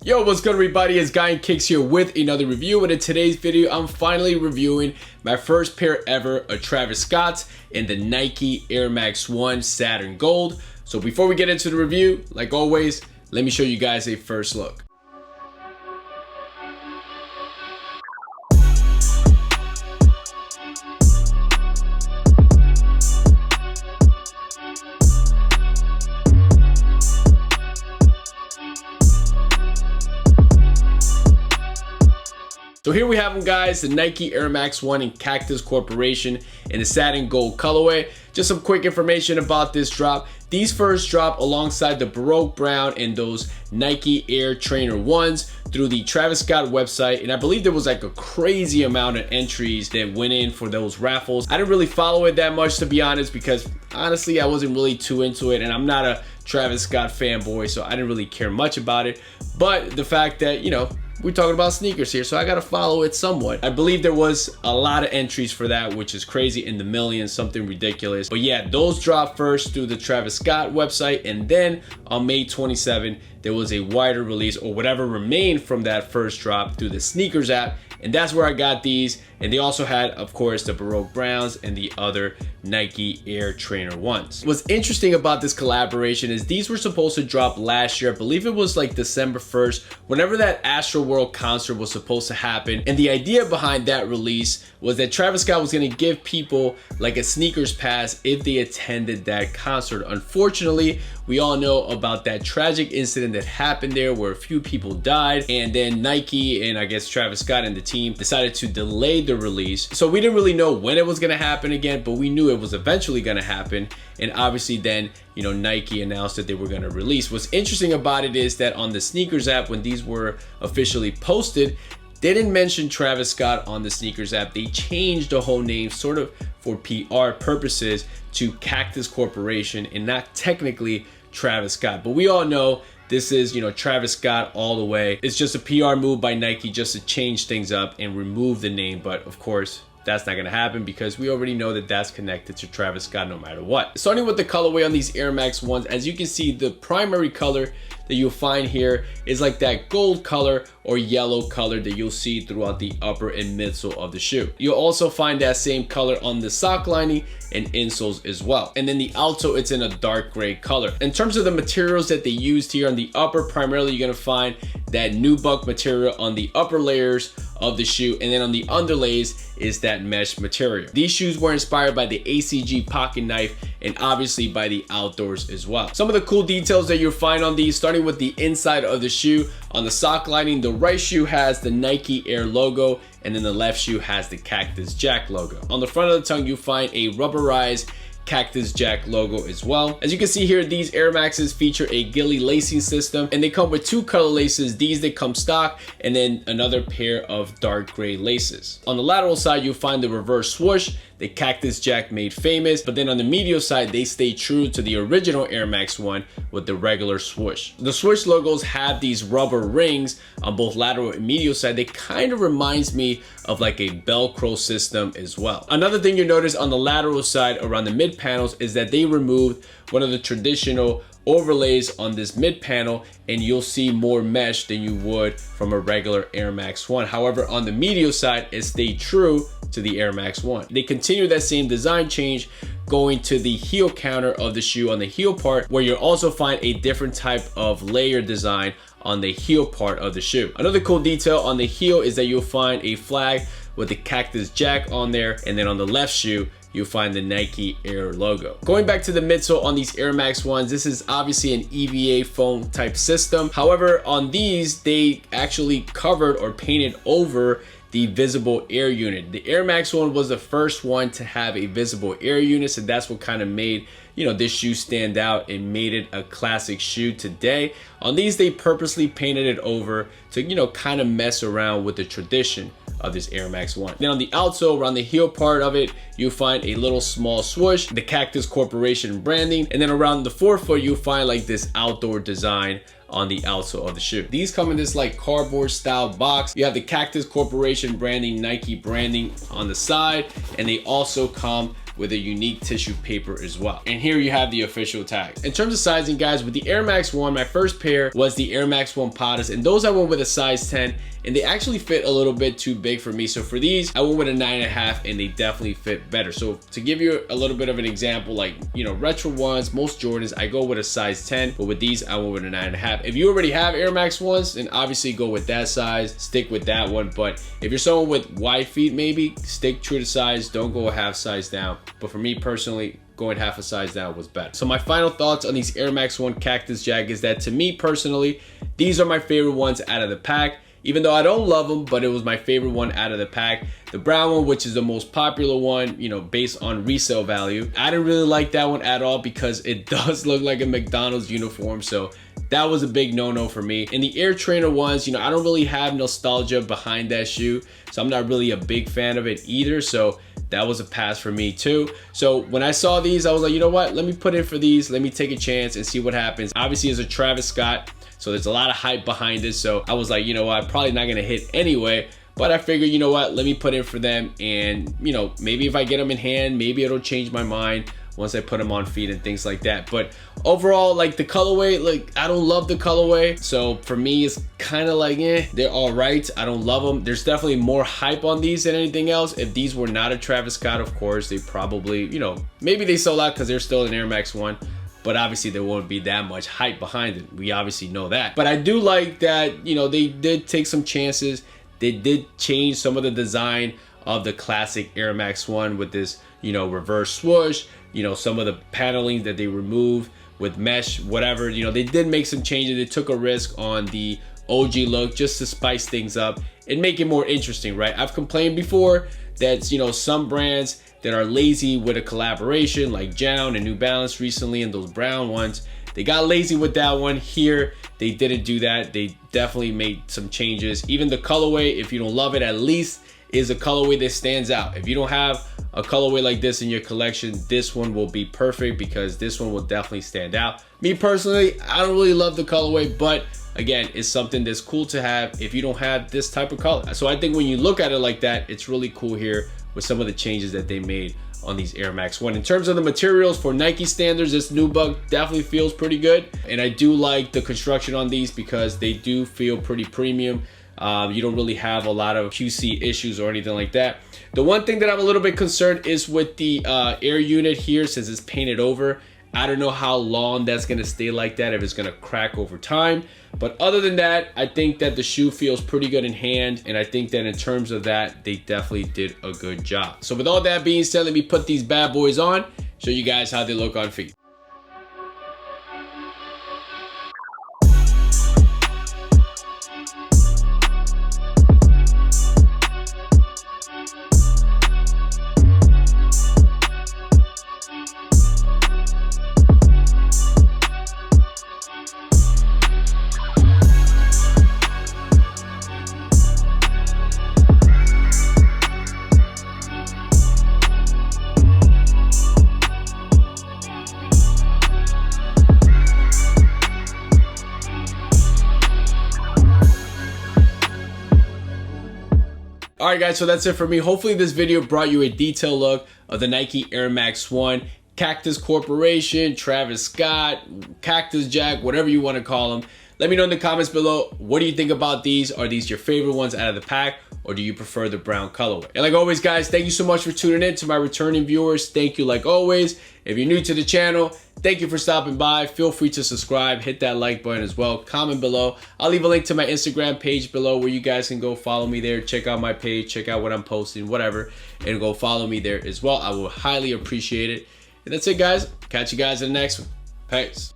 Yo, what's good everybody? It's Guy and Kicks here with another review, and in today's video I'm finally reviewing my first pair ever of Travis Scott's in the Nike Air Max 1 Saturn Gold. So before we get into the review, like always, let me show you guys a first look. So here we have them, guys, the Nike Air Max 1 in Cactus Corporation in the Saturn Gold colorway. Just some quick information about this drop. These first drop alongside the Baroque Brown and those Nike Air Trainer 1s through the Travis Scott website, and I believe there was like a crazy amount of entries that went in for those raffles. I didn't really follow it that much, to be honest, because honestly I wasn't really too into it, and I'm not a Travis Scott fanboy, so I didn't really care much about it. But the fact that, you know, we're talking about sneakers here, so I gotta follow it somewhat. I believe there was a lot of entries for that, which is crazy, in the millions, something ridiculous. But yeah, those dropped first through the Travis Scott website, and then on May 27, there was a wider release, or whatever remained from that first drop, through the Sneakers app, and that's where I got these. And they also had, of course, the Baroque Browns and the other Nike Air Trainer 1s. What's interesting about this collaboration is these were supposed to drop last year. I believe it was like December 1st, whenever that Astroworld concert was supposed to happen. And the idea behind that release was that Travis Scott was going to give people like a sneakers pass if they attended that concert. Unfortunately, we all know about that tragic incident that happened there where a few people died, and then Nike and I guess Travis Scott and the team decided to delay the release. So we didn't really know when it was going to happen again, but we knew it was eventually going to happen. And obviously then, you know, Nike announced that they were going to release. What's interesting about it is that on the Sneakers app, when these were officially posted, they didn't mention Travis Scott on the Sneakers app. They changed the whole name sort of for PR purposes to Cactus Corporation and not technically Travis Scott. But we all know this is, you know, Travis Scott all the way. It's just a PR move by Nike just to change things up and remove the name. But of course, that's not gonna happen because we already know that that's connected to Travis Scott no matter what. Starting with the colorway on these Air Max 1s, as you can see, the primary color that you'll find here is like that gold color or yellow color that you'll see throughout the upper and midsole of the shoe. You'll also find that same color on the sock lining and insoles as well. And then the outsole, it's in a dark gray color. In terms of the materials that they used here on the upper, primarily you're gonna find that nubuck material on the upper layers of the shoe, and then on the underlays is that mesh material. These shoes were inspired by the ACG pocket knife and obviously by the outdoors as well. Some of the cool details that you'll find on these, starting with the inside of the shoe. On the sock lining, the right shoe has the Nike Air logo, and then the left shoe has the Cactus Jack logo. On the front of the tongue, you'll find a rubberized Cactus Jack logo as well. As you can see here, these Air Maxes feature a ghillie lacing system, and they come with two color laces. These, they come stock, and then another pair of dark gray laces. On the lateral side, you'll find the reverse swoosh that Cactus Jack made famous, but then on the medial side, they stay true to the original Air Max 1 with the regular swoosh. The swoosh logos have these rubber rings on both lateral and medial side. They kind of reminds me of like a Velcro system as well. Another thing you notice on the lateral side around the mid panels is that they removed one of the traditional overlays on this mid panel, and you'll see more mesh than you would from a regular Air Max 1. However, on the medial side, it stayed true to the Air Max 1. They continue that same design change going to the heel counter of the shoe on the heel part, where you'll also find a different type of layer design on the heel part of the shoe. Another cool detail on the heel is that you'll find a flag with the Cactus Jack on there, and then on the left shoe, you'll find the Nike Air logo. Going back to the midsole on these Air Max 1s, this is obviously an EVA foam type system. However, on these, they actually covered or painted over the visible air unit. The Air Max 1 was the first one to have a visible air unit, so that's what kind of made, you know, this shoe stand out and made it a classic shoe today. On these, they purposely painted it over to, you know, kind of mess around with the tradition of this Air Max 1. Then on the outsole, around the heel part of it, you'll find a little small swoosh, the Cactus Corporation branding, and then around the forefoot, you'll find like this outdoor design on the outsole of the shoe. These come in this like cardboard style box. You have the Cactus Corporation branding, Nike branding on the side, and they also come with a unique tissue paper as well. And here you have the official tag. In terms of sizing, guys, with the Air Max 1, my first pair was the Air Max 1 Patas, and those I went with a size 10, and they actually fit a little bit too big for me. So for these, I went with a 9.5, and they definitely fit better. So to give you a little bit of an example, like, you know, retro ones, most Jordans, I go with a size 10, but with these, I went with a 9.5. If you already have Air Max 1s, then obviously go with that size, stick with that one. But if you're someone with wide feet, maybe stick true to size, don't go a half size down. But for me personally, going half a size down was better. So my final thoughts on these Air Max 1 Cactus Jack is that, to me personally, these are my favorite ones out of the pack. Even though I don't love them, but it was my favorite one out of the pack. The brown one, which is the most popular one, you know, based on resale value, I didn't really like that one at all because it does look like a McDonald's uniform. So that was a big no-no for me. And the Air Trainer ones, you know, I don't really have nostalgia behind that shoe, so I'm not really a big fan of it either. So that was a pass for me too. So when I saw these, I was like, you know what? Let me put in for these. Let me take a chance and see what happens. Obviously, it's a Travis Scott, so there's a lot of hype behind it. So I was like, you know what? Probably not gonna hit anyway. But I figured, you know what? Let me put in for them. And, you know, maybe if I get them in hand, maybe it'll change my mind once I put them on feet and things like that. But overall, like, the colorway, like, I don't love the colorway. So for me, it's kind of like, they're all right. I don't love them. There's definitely more hype on these than anything else. If these were not a Travis Scott, of course, they probably, you know, maybe they sold out because they're still an Air Max 1. But obviously there won't be that much hype behind it. We obviously know that. But I do like that, you know, they did take some chances. They did change some of the design of the classic Air Max 1 with this, you know, reverse swoosh, you know, some of the paneling that they removed with mesh, whatever. You know, they did make some changes. They took a risk on the OG look just to spice things up and make it more interesting, right? I've complained before that, you know, some brands that are lazy with a collaboration, like Jown and New Balance recently, and those brown ones, they got lazy with that one. Here, they didn't do that. They definitely made some changes. Even the colorway, if you don't love it, at least is a colorway that stands out. If you don't have a colorway like this in your collection, this one will be perfect because this one will definitely stand out. Me personally, I don't really love the colorway, but again, it's something that's cool to have if you don't have this type of color. So I think when you look at it like that, it's really cool here with some of the changes that they made on these Air Max 1. In terms of the materials, for Nike standards, this nubuck definitely feels pretty good. And I do like the construction on these because they do feel pretty premium. You don't really have a lot of QC issues or anything like that. The one thing that I'm a little bit concerned is with the air unit here, since it's painted over. I don't know how long that's gonna stay like that, if it's gonna crack over time. But other than that, I think that the shoe feels pretty good in hand. And I think that in terms of that, they definitely did a good job. So with all that being said, let me put these bad boys on, show you guys how they look on feet. All right, guys, so that's it for me. Hopefully this video brought you a detailed look of the Nike Air Max 1, Cactus Corporation, Travis Scott, Cactus Jack, whatever you want to call them. Let me know in the comments below, what do you think about these? Are these your favorite ones out of the pack, or do you prefer the brown colorway? And like always, guys, thank you so much for tuning in. To my returning viewers, thank you like always. If you're new to the channel, thank you for stopping by. Feel free to subscribe, hit that like button as well, comment below. I'll leave a link to my Instagram page below where you guys can go follow me there, check out my page, check out what I'm posting, whatever, and go follow me there as well. I will highly appreciate it. And that's it, guys. Catch you guys in the next one. Peace.